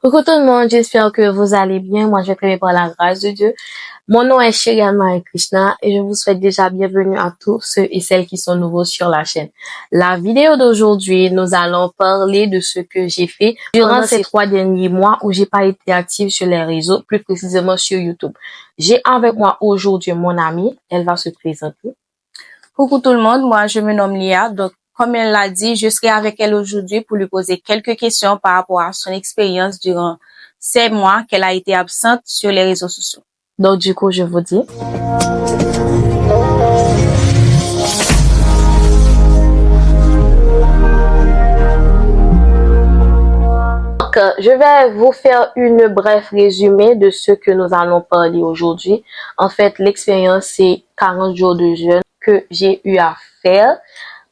Coucou tout le monde, j'espère que vous allez bien. Moi, je vais très bien par la grâce de Dieu. Mon nom est Shirian Marie Krishna et je vous souhaite déjà bienvenue à tous ceux et celles qui sont nouveaux sur la chaîne. La vidéo d'aujourd'hui, nous allons parler de ce que j'ai fait durant ces 3 derniers mois où j'ai pas été active sur les réseaux, plus précisément sur YouTube. J'ai avec moi aujourd'hui mon amie, elle va se présenter. Coucou tout le monde, moi je me nomme Lia, donc comme elle l'a dit, je serai avec elle aujourd'hui pour lui poser quelques questions par rapport à son expérience durant ces mois qu'elle a été absente sur les réseaux sociaux. Donc du coup, je vous dis... Je vais vous faire une bref résumé de ce que nous allons parler aujourd'hui. En fait, l'expérience, c'est 40 jours de jeûne que j'ai eu à faire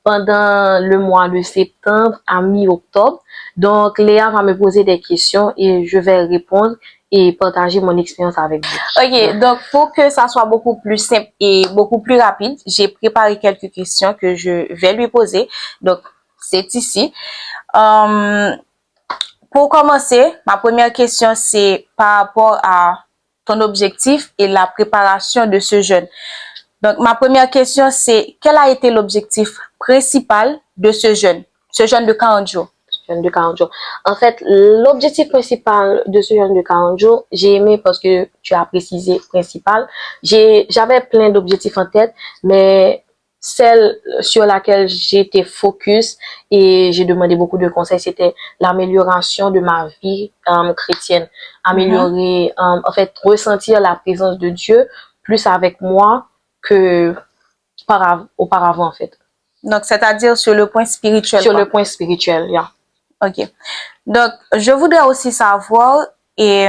pendant le mois de septembre à mi-octobre. Donc, Léa va me poser des questions et je vais répondre et partager mon expérience avec vous. Ok, donc pour que ça soit beaucoup plus simple et beaucoup plus rapide, j'ai préparé quelques questions que je vais lui poser. Donc, c'est ici. Pour commencer, ma première question, c'est par rapport à ton objectif et la préparation de ce jeûne. Donc, ma première question, c'est quel a été l'objectif principal de ce jeûne de 40 jours? Jeûne de 40 jours. En fait, l'objectif principal de ce jeûne de 40 jours, j'ai aimé parce que tu as précisé principal. J'avais plein d'objectifs en tête, mais celle sur laquelle j'étais focus et j'ai demandé beaucoup de conseils, c'était l'amélioration de ma vie chrétienne. Améliorer, en fait, ressentir la présence de Dieu plus avec moi que auparavant, en fait. Donc, c'est-à-dire sur le point spirituel. Sur le point spirituel, yeah. Ok. Donc, je voudrais aussi savoir, et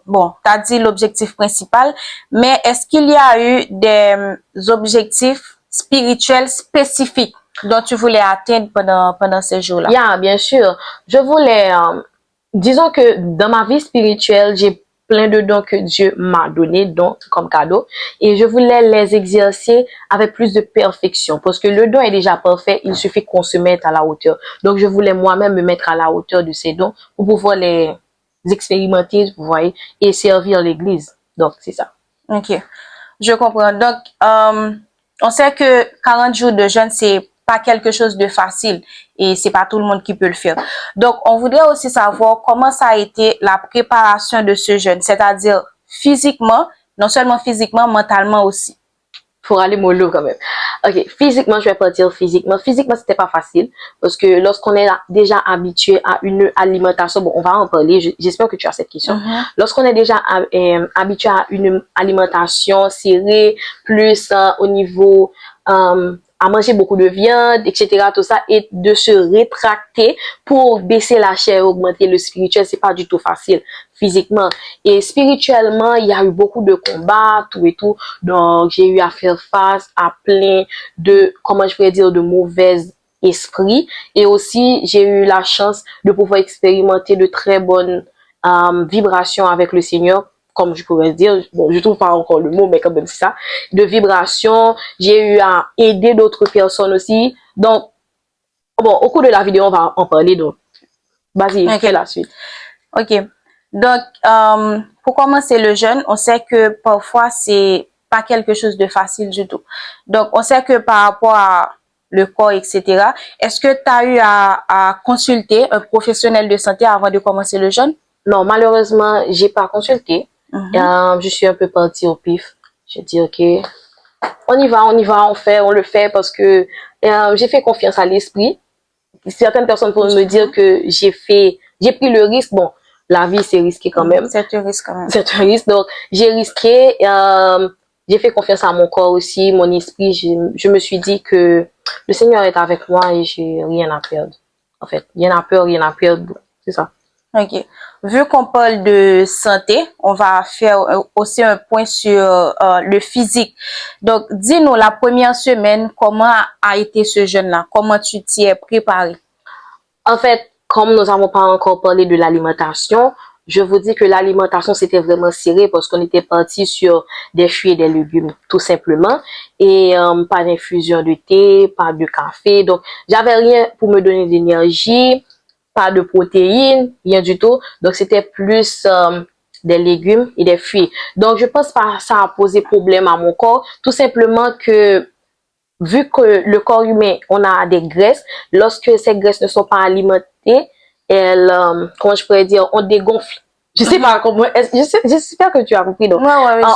bon, tu as dit l'objectif principal, mais est-ce qu'il y a eu des objectifs spirituels spécifiques dont tu voulais atteindre pendant ces jours-là? Yeah, bien sûr. Je voulais, disons que dans ma vie spirituelle, j'ai plein de dons que Dieu m'a donné, dons comme cadeau, et je voulais les exercer avec plus de perfection, parce que le don est déjà parfait, il suffit qu'on se mette à la hauteur. Donc, je voulais moi-même me mettre à la hauteur de ces dons pour pouvoir les expérimenter, vous voyez, et servir l'Église. Donc, c'est ça. Ok, je comprends. Donc, on sait que 40 jours de jeûne, c'est pas quelque chose de facile et c'est pas tout le monde qui peut le faire. Donc, on voudrait aussi savoir comment ça a été la préparation de ce jeûne, c'est-à-dire physiquement, non seulement physiquement, mentalement aussi. Pour aller mollo quand même. Ok, physiquement, je vais partir physiquement. Physiquement, c'était pas facile parce que lorsqu'on est déjà habitué à une alimentation, bon, on va en parler, j'espère que tu as cette question. Lorsqu'on est déjà habitué à une alimentation serrée, plus au niveau à manger beaucoup de viande, etc., tout ça, et de se rétracter pour baisser la chair, augmenter le spirituel, c'est pas du tout facile physiquement. Et spirituellement, il y a eu beaucoup de combats, tout et tout. Donc, j'ai eu à faire face à plein de, comment je pourrais dire, de mauvais esprits. Et aussi, j'ai eu la chance de pouvoir expérimenter de très bonnes vibrations avec le Seigneur, comme je pourrais dire, bon, je trouve pas encore le mot, mais quand même c'est ça, de vibrations. J'ai eu à aider d'autres personnes aussi. Donc, bon, au cours de la vidéo, on va en parler. Donc, vas-y, fais la suite. Ok. Donc, pour commencer le jeûne, on sait que parfois, c'est pas quelque chose de facile du tout. Donc, on sait que par rapport à le corps, etc., est-ce que tu as eu à consulter un professionnel de santé avant de commencer le jeûne? Non, malheureusement, j'ai pas consulté. Je suis un peu partie au pif. J'ai dit, ok, on y va, on le fait parce que j'ai fait confiance à l'esprit. Certaines personnes pourraient me dire que j'ai pris le risque. Bon, la vie, c'est risqué quand même. C'est un risque quand même. C'est un risque. Donc, j'ai risqué. J'ai fait confiance à mon corps aussi, mon esprit. Je me suis dit que le Seigneur est avec moi et j'ai rien à perdre. En fait, rien à peur, rien à perdre. C'est ça. Ok. Vu qu'on parle de santé, on va faire aussi un point sur le physique. Donc, dis-nous, la première semaine, comment a été ce jeûne-là? Comment tu t'y es préparé? En fait, comme nous n'avons pas encore parlé de l'alimentation, je vous dis que l'alimentation, c'était vraiment serré parce qu'on était parti sur des fruits et des légumes, tout simplement. Et pas d'infusion de thé, pas de café. Donc, j'avais rien pour me donner d'énergie. pas de protéines, rien du tout. Donc, c'était plus des légumes et des fruits. Donc, je pense pas que ça a posé problème à mon corps. Tout simplement que, vu que le corps humain, on a des graisses, lorsque ces graisses ne sont pas alimentées, elles, comment je pourrais dire, on dégonfle. Je sais pas comment, j'espère que tu as compris. Donc,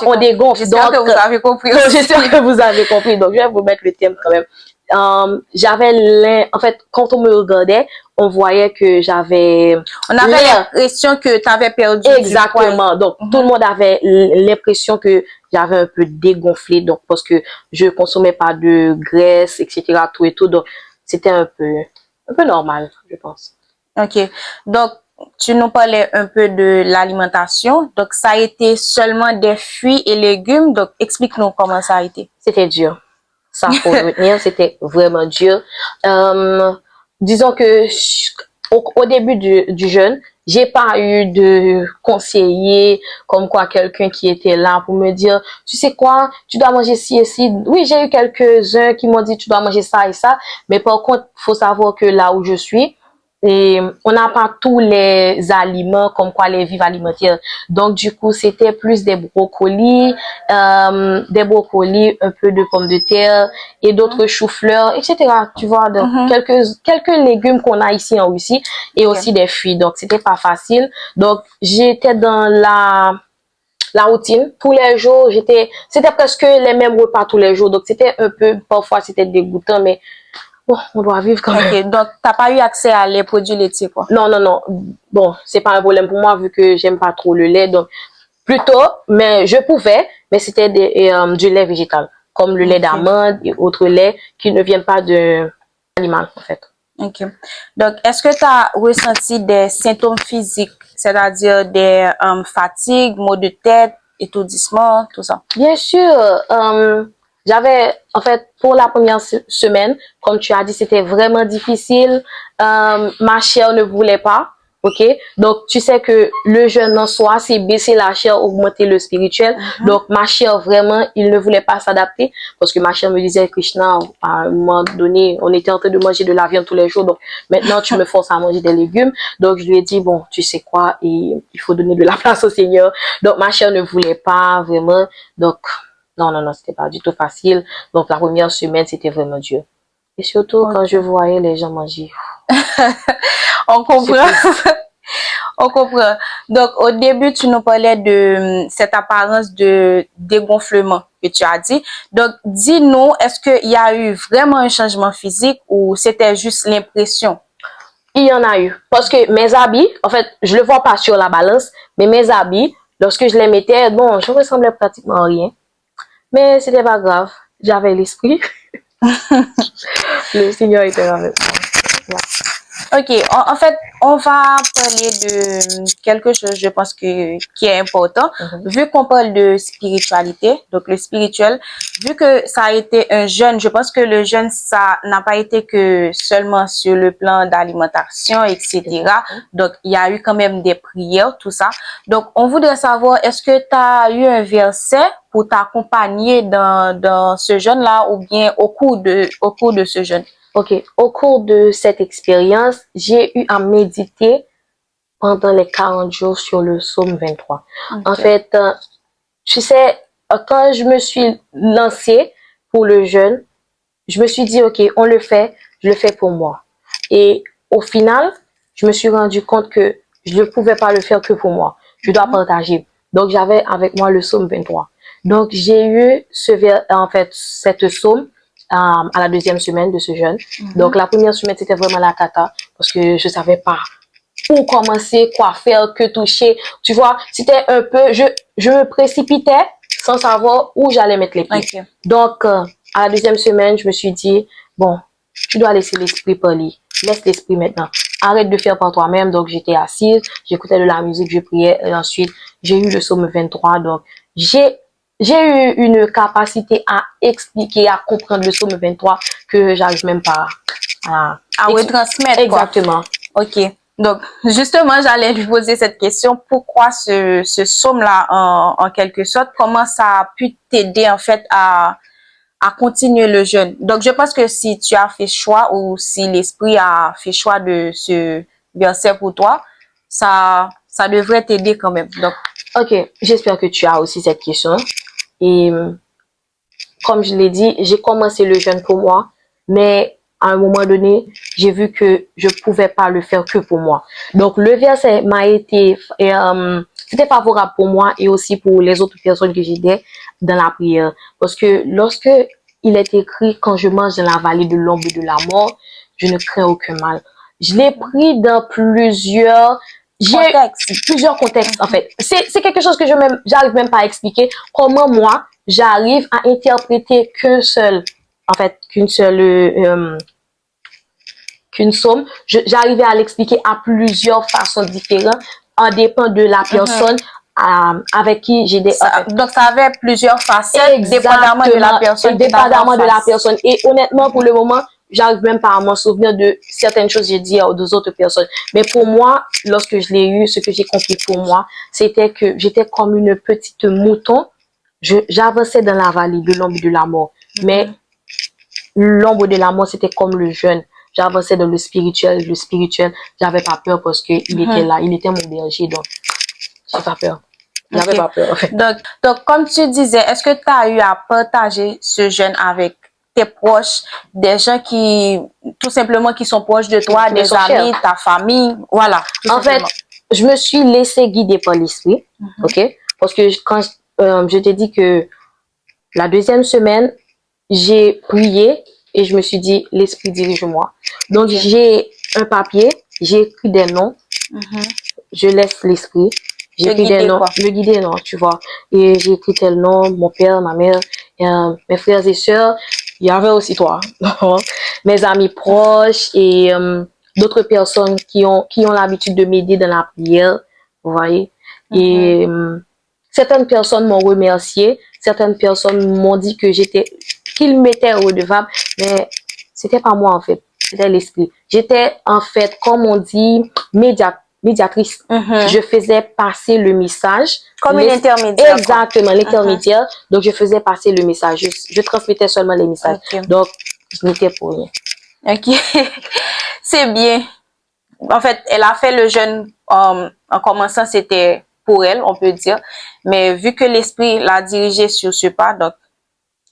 on dégonfle. J'espère que vous avez compris. J'espère que vous avez compris. Donc, je vais vous mettre le thème quand même. En fait, quand on me regardait, on voyait que j'avais... On avait l'impression que tu avais perdu exactement. du poids. Donc, tout le monde avait l'impression que j'avais un peu dégonflé. Donc, parce que je consommais pas de graisse, etc. Tout et tout. Donc, c'était un peu normal, je pense. OK. Donc, tu nous parlais un peu de l'alimentation. Donc, ça a été seulement des fruits et légumes. Donc, explique-nous comment ça a été. C'était dur. Ça, faut le retenir, c'était vraiment dur. Disons que au début du jeûne, j'ai pas eu de conseiller comme quoi quelqu'un qui était là pour me dire, tu sais quoi, tu dois manger ci et ci. Oui, j'ai eu quelques-uns qui m'ont dit, tu dois manger ça et ça. Mais par contre, faut savoir que là où je suis, et on n'a pas tous les aliments comme quoi les vivres alimentaires. Donc, du coup, c'était plus des brocolis, un peu de pommes de terre et d'autres choux-fleurs, etc. Tu vois, donc quelques légumes qu'on a ici en Russie et aussi des fruits. Donc, c'était pas facile. Donc, j'étais dans la routine. Tous les jours, c'était presque les mêmes repas tous les jours. Donc, c'était un peu, parfois, c'était dégoûtant, mais bon, on doit vivre quand même. OK, donc t'as pas eu accès à les produits laitiers, quoi. Non, non, non. Bon, c'est pas un problème pour moi vu que j'aime pas trop le lait. Donc, plutôt, mais je pouvais, mais c'était du lait végétal, comme le lait d'amande et autres laits qui ne viennent pas de l'animal, en fait. OK. Donc, est-ce que tu as ressenti des symptômes physiques, c'est-à-dire des fatigues, maux de tête, étourdissement, tout ça? Bien sûr, en fait, pour la première semaine, comme tu as dit, c'était vraiment difficile. Ma chair ne voulait pas, ok? Donc, tu sais que le jeûne en soi, c'est baisser la chair, augmenter le spirituel. Donc, ma chair, vraiment, il ne voulait pas s'adapter parce que ma chair me disait, Krishna, à un moment donné, on était en train de manger de la viande tous les jours. Donc, maintenant, tu me forces à manger des légumes. Donc, je lui ai dit, bon, tu sais quoi, et il faut donner de la place au Seigneur. Donc, ma chair ne voulait pas vraiment. Donc, non, non, non, c'était pas du tout facile. Donc, la première semaine, c'était vraiment dur. Et surtout, quand je voyais les gens manger. On comprend. On comprend. Donc, au début, tu nous parlais de cette apparence de dégonflement que tu as dit. Donc, dis-nous, est-ce qu'il y a eu vraiment un changement physique ou c'était juste l'impression? Il y en a eu. Parce que mes habits, en fait, je le vois pas sur la balance, mais mes habits, lorsque je les mettais, bon, je ressemblais pratiquement à rien. Mais c'était pas grave. J'avais l'esprit. Le Seigneur était avec moi. OK. En fait, on va parler de quelque chose, je pense qui est important. Vu qu'on parle de spiritualité, donc le spirituel, vu que ça a été un jeûne, je pense que le jeûne, ça n'a pas été que seulement sur le plan d'alimentation, etc. Donc, il y a eu quand même des prières, tout ça. Donc, on voudrait savoir, est-ce que tu as eu un verset pour t'accompagner dans ce jeûne-là ou bien au cours de ce jeûne? OK. Au cours de cette expérience, j'ai eu à méditer pendant les 40 jours sur le psaume 23. En fait, tu sais, quand je me suis lancée pour le jeûne, je me suis dit, OK, on le fait, je le fais pour moi. Et au final, je me suis rendu compte que je ne pouvais pas le faire que pour moi. Je dois partager. Donc, j'avais avec moi le psaume 23. Donc, j'ai eu cette psaume à la deuxième semaine de ce jeûne. Donc, la première semaine, c'était vraiment la cata parce que je savais pas où commencer, quoi faire, que toucher. Tu vois, c'était un peu, je me précipitais sans savoir où j'allais mettre les pieds. Donc, à la deuxième semaine, je me suis dit, bon, tu dois laisser l'esprit parler. Laisse l'esprit maintenant. Arrête de faire par toi-même. Donc, j'étais assise, j'écoutais de la musique, je priais. Et ensuite, j'ai eu le psaume 23. Donc, j'ai eu une capacité à expliquer, à comprendre le psaume 23 que j'arrive même pas à retransmettre. Exactement. Quoi. OK. Donc, justement, j'allais lui poser cette question. Pourquoi ce psaume-là, en quelque sorte, comment ça a pu t'aider, en fait, à continuer le jeûne? Donc, je pense que si tu as fait choix ou si l'esprit a fait choix de bien c'est pour toi, ça devrait t'aider quand même. Donc, ok, j'espère que tu as aussi cette question. Et comme je l'ai dit, j'ai commencé le jeûne pour moi, mais à un moment donné, j'ai vu que je pouvais pas le faire que pour moi. Donc, le verset m'a été, c'était favorable pour moi et aussi pour les autres personnes que j'aidais dans la prière. Parce que lorsque il est écrit, quand je mange dans la vallée de l'ombre de la mort, je ne crains aucun mal. Je l'ai pris dans plusieurs contextes, en fait. C'est quelque chose que j'arrive même pas à expliquer. Comment moi, j'arrive à interpréter qu'une seule somme. J'arrivais à l'expliquer à plusieurs façons différentes, en dépend de la personne avec qui j'ai des... Donc, ça avait plusieurs facettes, dépendamment de la personne. Dépendamment de la personne. Et honnêtement, pour le moment, j'arrive même pas à m'en souvenir de certaines choses que j'ai dit à deux autres personnes. Mais pour moi, lorsque je l'ai eu, ce que j'ai compris pour moi, c'était que j'étais comme une petite mouton. J'avançais dans la vallée de l'ombre de la mort. Mais l'ombre de la mort, c'était comme le jeûne. J'avançais dans le spirituel. Le spirituel, j'avais pas peur parce que il était là. Il était mon berger. Donc, j'ai pas peur. J'avais pas peur, en fait. Donc, comme tu disais, est-ce que tu as eu à partager ce jeûne avec tes proches, des gens qui, tout simplement, qui sont proches de toi, des amis, ta famille, voilà. En fait, je me suis laissée guider par l'esprit, ok? Parce que quand je t'ai dit que la deuxième semaine, j'ai prié et je me suis dit, l'esprit dirige-moi. Donc, j'ai un papier, j'ai écrit des noms, je laisse l'esprit. J'ai écrit des noms, me guider, non, tu vois. Et j'ai écrit tel nom, mon père, ma mère, mes frères et sœurs. Il y avait aussi toi, mes amis proches et d'autres personnes qui ont l'habitude de m'aider dans la prière, vous voyez. Et certaines personnes m'ont remercié, certaines personnes m'ont dit que qu'ils m'étaient redevable, mais c'était pas moi en fait, c'était l'esprit. J'étais en fait, comme on dit, médiatrice. Je faisais passer le message. Comme une intermédiaire. Exactement, l'intermédiaire. Donc, je faisais passer le message. Je transmettais seulement les messages. Donc, je n'étais pour rien. Ok. C'est bien. En fait, elle a fait le jeûne en commençant, c'était pour elle, on peut dire. Mais vu que l'esprit l'a dirigée sur ce pas, donc,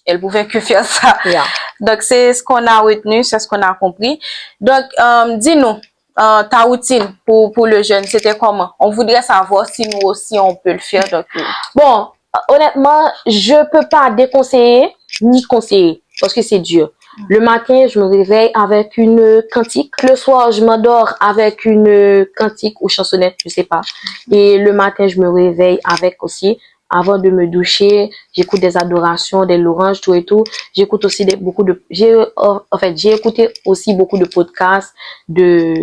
elle pouvait que faire ça. Yeah. Donc, c'est ce qu'on a retenu, c'est ce qu'on a compris. Donc, dis-nous, ta routine pour le jeûne, c'était comment? On voudrait savoir si nous aussi, on peut le faire. Donc, bon, honnêtement, je peux pas déconseiller ni conseiller parce que c'est dur. Le matin, je me réveille avec une cantique. Le soir, je m'endors avec une cantique ou chansonnette, je sais pas. Et le matin, je me réveille avec aussi. Avant de me doucher, j'écoute des adorations, des louanges, tout et tout. J'écoute aussi j'ai écouté aussi beaucoup de podcasts de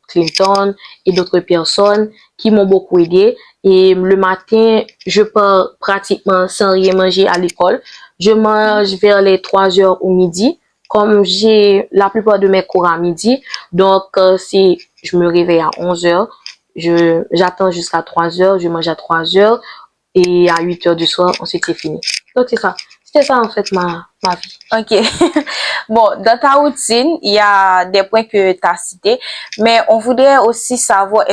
Clinton et d'autres personnes qui m'ont beaucoup aidé. Et le matin, je pars pratiquement sans rien manger à l'école. Je mange vers les 3 heures au midi. Comme j'ai la plupart de mes cours à midi, donc je me réveille à 11 heures. J'attends jusqu'à 3 heures, je mange à 3 heures. Et à 8 heures du soir, ensuite c'est fini. Donc c'est ça. C'était ça en fait ma vie. Ok. Bon, dans ta routine, il y a des points que tu as cités, mais on voudrait aussi savoir,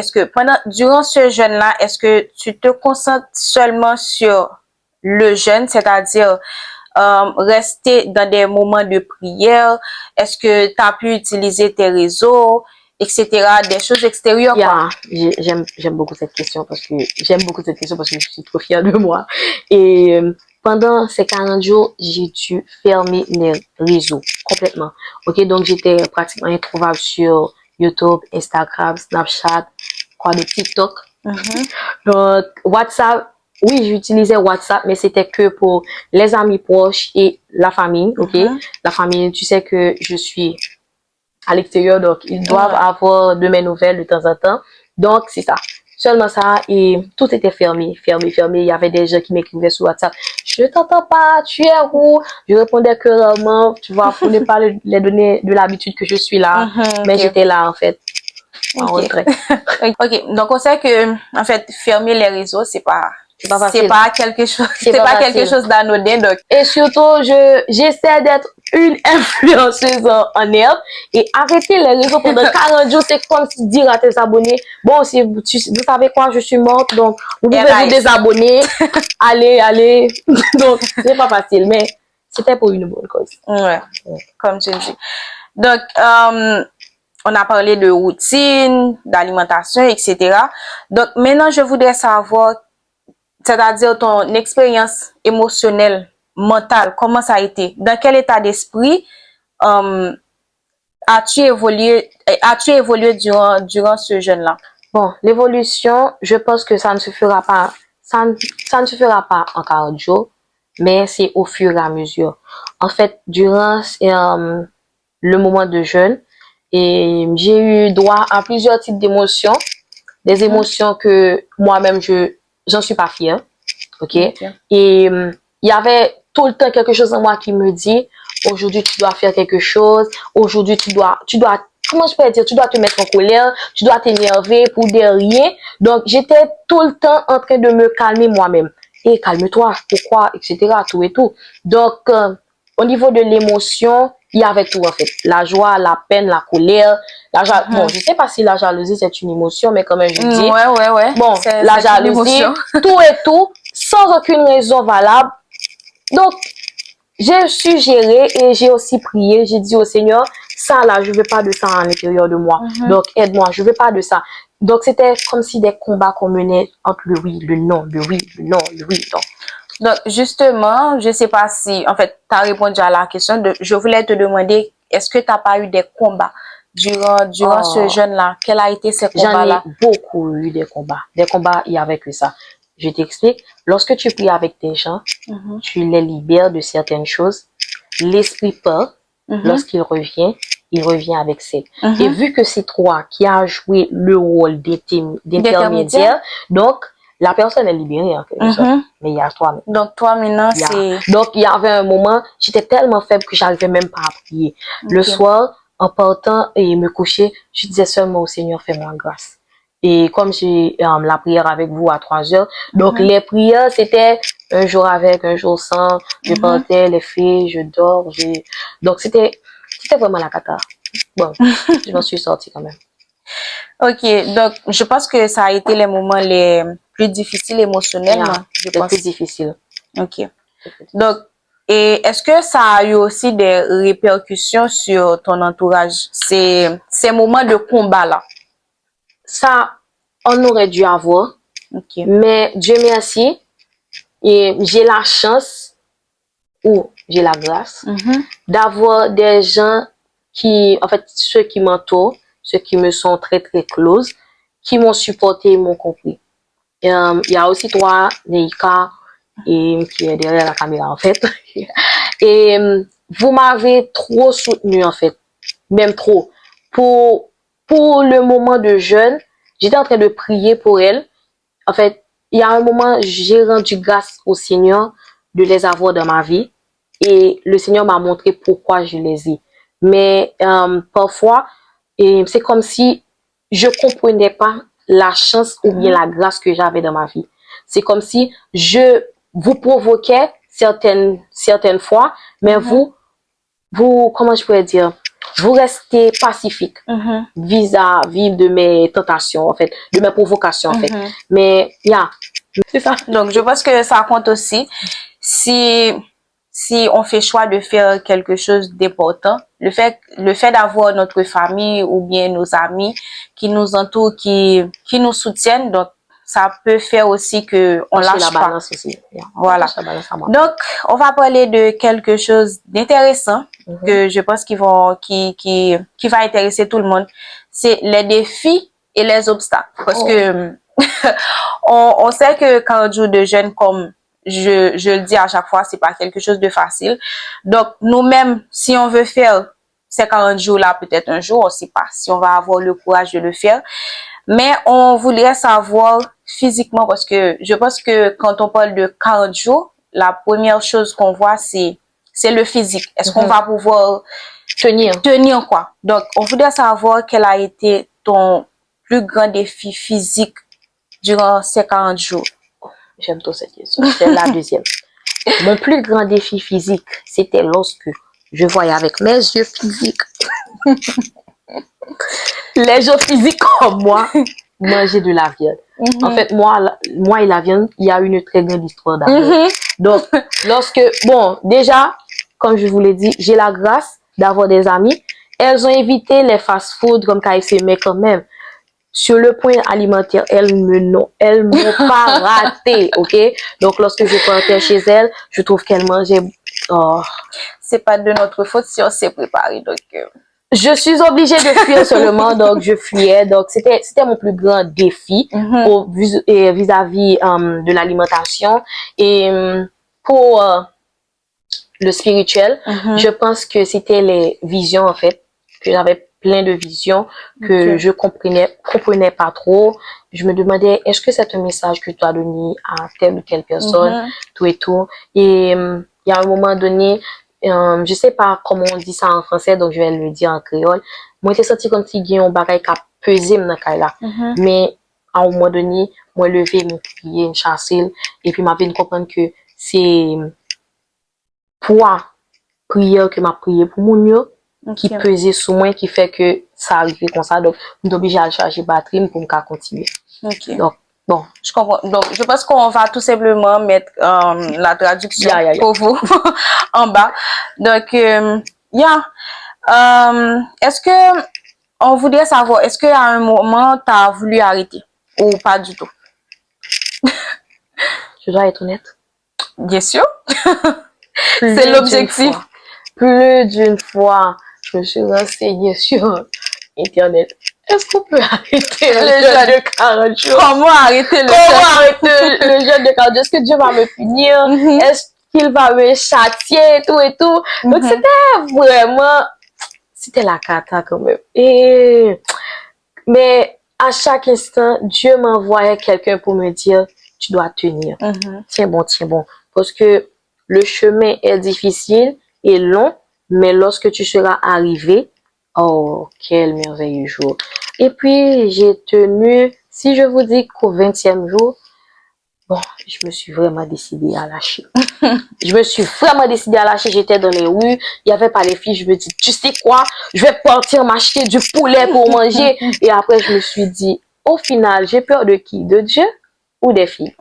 durant ce jeûne-là, est-ce que tu te concentres seulement sur le jeûne, c'est-à-dire rester dans des moments de prière? Est-ce que tu as pu utiliser tes réseaux, etc., des choses extérieures? J'aime beaucoup cette question parce que je suis trop fière de moi. Et pendant ces 40 jours, j'ai dû fermer mes réseaux complètement. Ok, donc j'étais pratiquement introuvable sur YouTube, Instagram, Snapchat, TikTok. Donc WhatsApp, oui, j'utilisais WhatsApp, mais c'était que pour les amis proches et la famille. Ok, la famille, tu sais que je suis à l'extérieur, donc ils doivent avoir de mes nouvelles de temps en temps. Donc, c'est ça. Seulement ça, et tout était fermé. Il y avait des gens qui m'écrivaient sur WhatsApp. Je t'entends pas, tu es où? Je répondais que rarement, tu vois, pour ne pas les donner de l'habitude que je suis là. Mais j'étais là, en fait. Ok, donc on sait que, en fait, fermer les réseaux, c'est pas quelque chose, d'anodin. Donc. Et surtout, j'essaie d'être une influenceuse en herbe et arrêtez les réseaux pendant 40 jours. C'est comme si dire à tes abonnés, bon, si vous savez quoi, je suis morte, donc vous pouvez vous désabonner. allez. Donc, c'est pas facile, mais c'était pour une bonne cause. Ouais, comme tu dis. Donc, on a parlé de routine, d'alimentation, etc. Donc, maintenant, je voudrais savoir, c'est-à-dire ton expérience émotionnelle, mentale, comment ça a été? Dans quel état d'esprit as-tu évolué durant ce jeûne-là? Bon, l'évolution, je pense que ça ne se fera pas, ça ne se fera pas en 40 jours, mais c'est au fur et à mesure. En fait, durant le moment de jeûne, et j'ai eu droit à plusieurs types d'émotions, des émotions que moi-même j'en suis pas fière, ok? Et il y avait tout le temps quelque chose en moi qui me dit, aujourd'hui tu dois faire quelque chose, aujourd'hui tu dois, comment je peux dire, tu dois te mettre en colère, tu dois t'énerver pour des rien. Donc j'étais tout le temps en train de me calmer moi-même. Et calme-toi, pourquoi, etc. tout et tout. Donc au niveau de l'émotion, il y avait tout en fait. La joie, la peine, la colère. Bon, je sais pas si la jalousie c'est une émotion, mais comme je dis. Ouais. Bon, la jalousie, tout et tout, sans aucune raison valable. Donc, j'ai su gérer et j'ai aussi prié. J'ai dit au Seigneur, ça là, je veux pas de ça à l'intérieur de moi. Donc, aide-moi, je veux pas de ça. Donc, c'était comme si des combats qu'on menait entre le oui, le non, le oui, le non, le oui, non. Donc, justement, je sais pas si, en fait, tu as répondu à la question. Je voulais te demander, est-ce que tu n'as pas eu des combats durant ce jeûne-là? Quel a été ces combats-là? J'en ai beaucoup eu des combats. Des combats, il y avait que ça. Je t'explique. Lorsque tu pries avec tes gens, tu les libères de certaines choses. L'esprit part. Lorsqu'il revient, il revient avec ses. Et vu que c'est toi qui as joué le rôle d'intermédiaire, donc, la personne est libérée en quelque sorte. Mais il y a toi. Donc, toi, maintenant, c'est... Donc, il y avait un moment, j'étais tellement faible que j'arrivais même pas à prier. Le soir, en partant et me coucher, je disais seulement au Seigneur, fais-moi grâce. Et comme j'ai la prière avec vous à 3 heures, donc les prières, c'était un jour avec, un jour sans. Je partais, les filles, je dors. Donc, c'était vraiment la cata. Bon, je m'en suis sortie quand même. Ok, donc je pense que ça a été les moments les plus difficiles émotionnellement. Je pense. Les plus difficiles. Ok. Donc, et est-ce que ça a eu aussi des répercussions sur ton entourage, ces moments de combat-là? Ça, on aurait dû avoir. Okay. Mais Dieu merci, et j'ai la chance, ou j'ai la grâce, d'avoir des gens qui, en fait, ceux qui m'entourent, ceux qui me sont très, très close, qui m'ont supporté et m'ont compris. Il y a aussi toi, Neika, et qui est derrière la caméra, en fait. Et vous m'avez trop soutenu, en fait. Même trop. Pour le moment de jeûne, j'étais en train de prier pour elle. En fait, il y a un moment, j'ai rendu grâce au Seigneur de les avoir dans ma vie. Et le Seigneur m'a montré pourquoi je les ai. Mais parfois, c'est comme si je comprenais pas la chance ou bien la grâce que j'avais dans ma vie. C'est comme si je vous provoquais certaines fois, mais vous, comment je pourrais dire, vous restez pacifique vis-à-vis de mes tentations, en fait, de mes provocations, en fait. Mais, c'est ça. Donc, je pense que ça compte aussi. Si on fait choix de faire quelque chose d'important, le fait d'avoir notre famille ou bien nos amis qui nous entourent, qui nous soutiennent, donc ça peut faire aussi que on lâche la pas. Balance aussi. Voilà. Donc, on va parler de quelque chose d'intéressant que je pense qui va intéresser tout le monde. C'est les défis et les obstacles. Parce que on sait que 40 jours de jeûne, comme je le dis à chaque fois, c'est pas quelque chose de facile. Donc, nous-mêmes, si on veut faire ces 40 jours-là, peut-être un jour, on sait pas si on va avoir le courage de le faire. Mais on voudrait savoir physiquement, parce que je pense que quand on parle de 40 jours, la première chose qu'on voit, c'est le physique. Est-ce qu'on va pouvoir tenir quoi? Donc, on voudrait savoir quel a été ton plus grand défi physique durant ces 40 jours. J'aime trop cette question. C'est la deuxième. Mon plus grand défi physique, c'était lorsque je voyais avec mes yeux physiques. Les gens physiques comme moi manger de la viande. En fait, moi et la viande, il y a une très grande histoire d'amour. Donc, bon, déjà, comme je vous l'ai dit, j'ai la grâce d'avoir des amis. Elles ont évité les fast-food comme KFC, mais quand même, sur le point alimentaire, elles m'ont pas raté, ok? Donc, lorsque je partais chez elles, je trouve qu'elles mangeaient, oh. C'est pas de notre faute si on s'est préparé, donc... Je suis obligée de fuir seulement, donc je fuyais. Donc, c'était mon plus grand défi vis-à-vis de l'alimentation. Et pour le spirituel, je pense que c'était les visions, en fait, que j'avais plein de visions que je comprenais pas trop. Je me demandais, est-ce que c'est un message que tu as donné à telle ou telle personne, tout et tout. Et il y a un moment donné, je sais pas comment on dit ça en français, donc je vais le dire en créole. Moi, j'ai senti comme si il y a un bagage qui a pesé dans le là. Mais à un moment donné, moi, levé, me prier, me chasser, et puis m'a fait comprendre que c'est poids prière que m'a prié pour mon yo, qui pesait sous moi, qui fait que ça arrive comme ça. Donc, je suis obligée à charger batterie pour me continuer. Donc, bon. Je comprends. Donc, je pense qu'on va tout simplement mettre la traduction pour vous en bas. Donc, est-ce que on voudrait savoir, est-ce qu'à un moment, tu as voulu arrêter ou pas du tout? Je dois être honnête. Bien sûr. C'est l'objectif. Plus d'une fois, je me suis renseignée sur Internet. Est-ce qu'on peut arrêter le jeûne de 40 jours? Comment arrêter le jeûne de 40 jours? Est-ce que Dieu va me punir? Est-ce qu'il va me châtier? Tout et tout. Donc, c'était la cata quand même. Mais à chaque instant, Dieu m'envoyait quelqu'un pour me dire, tu dois tenir. Tiens bon. Parce que le chemin est difficile et long, mais lorsque tu seras arrivé, oh, quel merveilleux jour. Et puis, j'ai tenu, si je vous dis qu'au 20e jour, bon, je me suis vraiment décidée à lâcher. J'étais dans les rues, il n'y avait pas les filles, je me dis, tu sais quoi, je vais partir m'acheter du poulet pour manger. Et après, je me suis dit, au final, j'ai peur de qui? De Dieu ou des filles?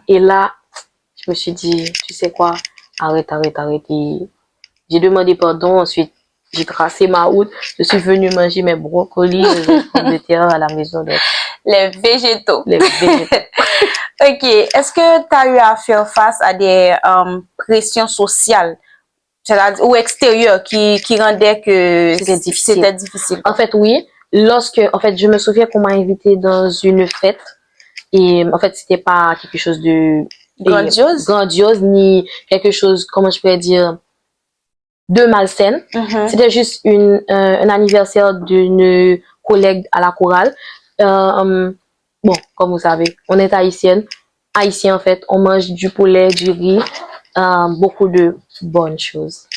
Et là, je me suis dit, tu sais quoi, arrête. Et j'ai demandé pardon, ensuite, j'ai tracé ma route. Je suis venue manger mes brocolis, mes pommes de terre à la maison. Donc, les végétaux. Ok. Est-ce que tu as eu à faire face à des pressions sociales, c'est-à-dire ou extérieures, qui rendaient que c'était difficile? En fait, oui. Je me souviens qu'on m'a invitée dans une fête. Et en fait, c'était pas quelque chose de grandiose, ni quelque chose, comment je pourrais dire, de malsaine. C'était juste un anniversaire d'une collègue à la chorale. Bon, comme vous savez, on est haïtienne. Haïtien, en fait, on mange du poulet, du riz, beaucoup de bonnes choses.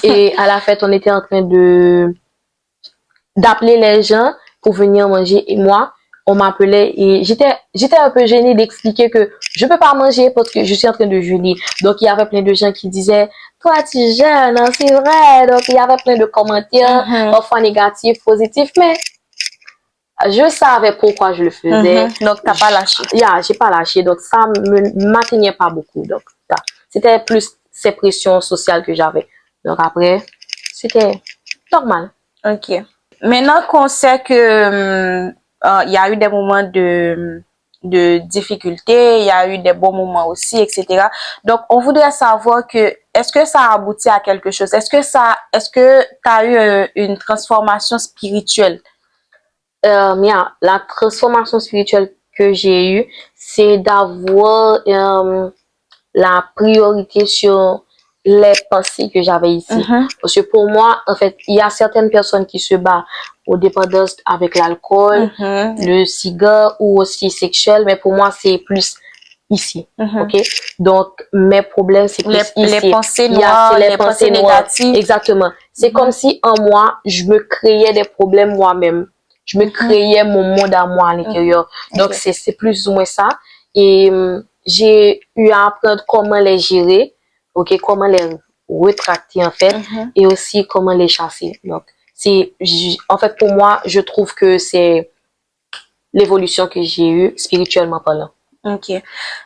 Et à la fête, on était en train d'appeler les gens pour venir manger. Et moi, on m'appelait et j'étais un peu gênée d'expliquer que je peux pas manger parce que je suis en train de jeûner. Donc, il y avait plein de gens qui disaient, toi, tu jeûnes, hein, c'est vrai. Donc, il y avait plein de commentaires, parfois négatifs, positifs, mais je savais pourquoi je le faisais. Donc, t'as pas lâché. J'ai pas lâché. Donc, ça me m'atteignait pas beaucoup. Donc, c'était plus ces pressions sociales que j'avais. Donc, après, c'était normal. Ok. Maintenant qu'on sait que il y a eu des moments de difficulté, il y a eu des bons moments aussi, etc. Donc, on voudrait savoir que, est-ce que ça a abouti à quelque chose? Est-ce que tu as eu une transformation spirituelle? La transformation spirituelle que j'ai eue, c'est d'avoir la priorité sur les pensées que j'avais ici. Parce que pour moi, en fait, il y a certaines personnes qui se battent aux dépendances avec l'alcool, le cigare ou aussi sexuel, mais pour moi, c'est plus ici. Ok? Donc, mes problèmes, c'est plus ici. Les pensées noires, les pensées négatives. Exactement. C'est comme si en moi, je me créais des problèmes moi-même. Je me créais mon monde à moi à l'intérieur. Donc, c'est plus ou moins ça. Et j'ai eu à apprendre comment les gérer. Ok, comment rétracter en fait et aussi comment les chasser. Donc, en fait, pour moi, je trouve que c'est l'évolution que j'ai eue spirituellement parlant. Ok.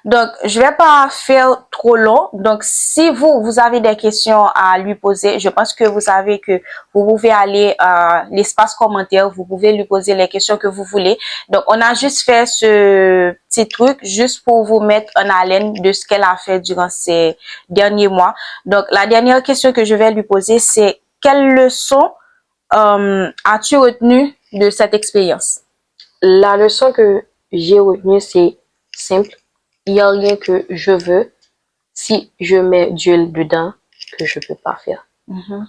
Donc, je vais pas faire trop long. Donc, si vous avez des questions à lui poser, je pense que vous savez que vous pouvez aller à l'espace commentaire, vous pouvez lui poser les questions que vous voulez. Donc, on a juste fait ce petit truc juste pour vous mettre en haleine de ce qu'elle a fait durant ces derniers mois. Donc, la dernière question que je vais lui poser, c'est quelle leçon as-tu retenu de cette expérience? La leçon que j'ai retenue, c'est simple. Il n'y a rien que je veux si je mets Dieu dedans que je peux pas faire.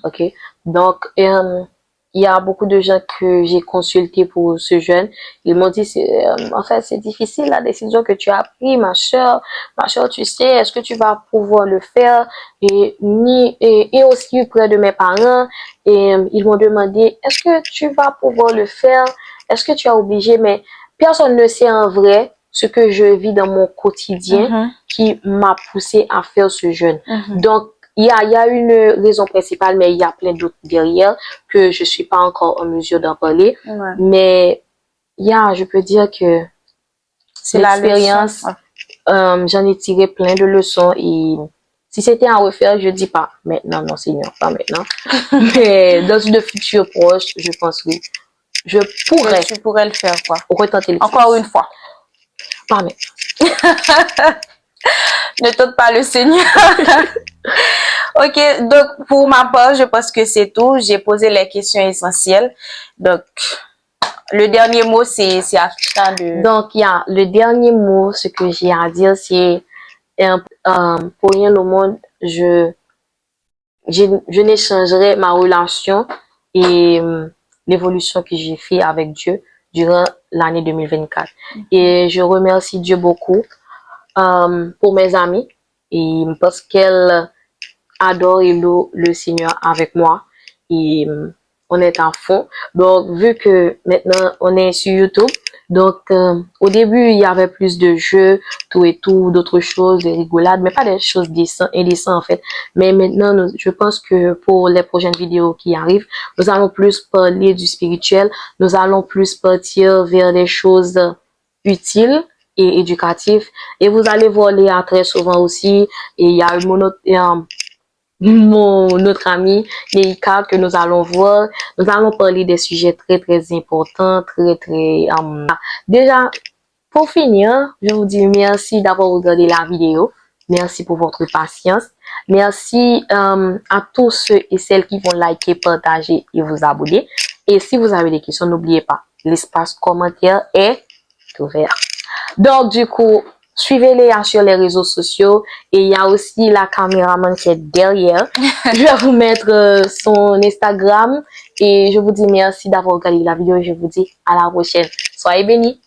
Ok? Donc, il y a beaucoup de gens que j'ai consultés pour ce jeûne. Ils m'ont dit, en fait, c'est difficile la décision que tu as prise, ma soeur. Ma soeur, tu sais, est-ce que tu vas pouvoir le faire? Et aussi auprès de mes parents. Et ils m'ont demandé, est-ce que tu vas pouvoir le faire? Est-ce que tu es obligé? Mais personne ne sait en vrai ce que je vis dans mon quotidien qui m'a poussé à faire ce jeûne. Donc, il y a une raison principale, mais il y a plein d'autres derrière que je suis pas encore en mesure d'en parler. Mais je peux dire que c'est l'expérience, j'en ai tiré plein de leçons et si c'était à refaire, je dis pas maintenant, non Seigneur, pas maintenant. Mais dans le futur proche, je pense oui. Je pourrais. Tu pourrais le faire, quoi. Retenter encore une fois. Pas maintenant. Ne tente pas le Seigneur. Ok, donc pour ma part, je pense que c'est tout. J'ai posé les questions essentielles. Donc, le dernier mot, c'est à Christian de... Donc, le dernier mot, ce que j'ai à dire, c'est pour rien au monde, je n'échangerai ma relation et l'évolution que j'ai fait avec Dieu durant l'année 2024. Et je remercie Dieu beaucoup pour mes amis et parce qu'elle adore et loue le Seigneur avec moi et on est à fond. Donc, vu que maintenant on est sur YouTube, donc au début il y avait plus de jeux, tout et tout, d'autres choses, des rigolades, mais pas des choses indécentes en fait. Mais maintenant, je pense que pour les prochaines vidéos qui arrivent, nous allons plus parler du spirituel, nous allons plus partir vers des choses utiles et éducatives. Et vous allez voir Léa très souvent aussi. Et il y a notre ami Léika que nous allons voir. Nous allons parler des sujets très très importants, très déjà, pour finir, je vous dis merci d'avoir regardé la vidéo. Merci pour votre patience. Merci à tous ceux et celles qui vont liker, partager et vous abonner. Et si vous avez des questions, n'oubliez pas, l'espace commentaire est ouvert. Donc, du coup, suivez-les sur les réseaux sociaux. Et il y a aussi la caméraman qui est derrière. Je vais vous mettre son Instagram. Et je vous dis merci d'avoir regardé la vidéo. Et je vous dis à la prochaine. Soyez bénis.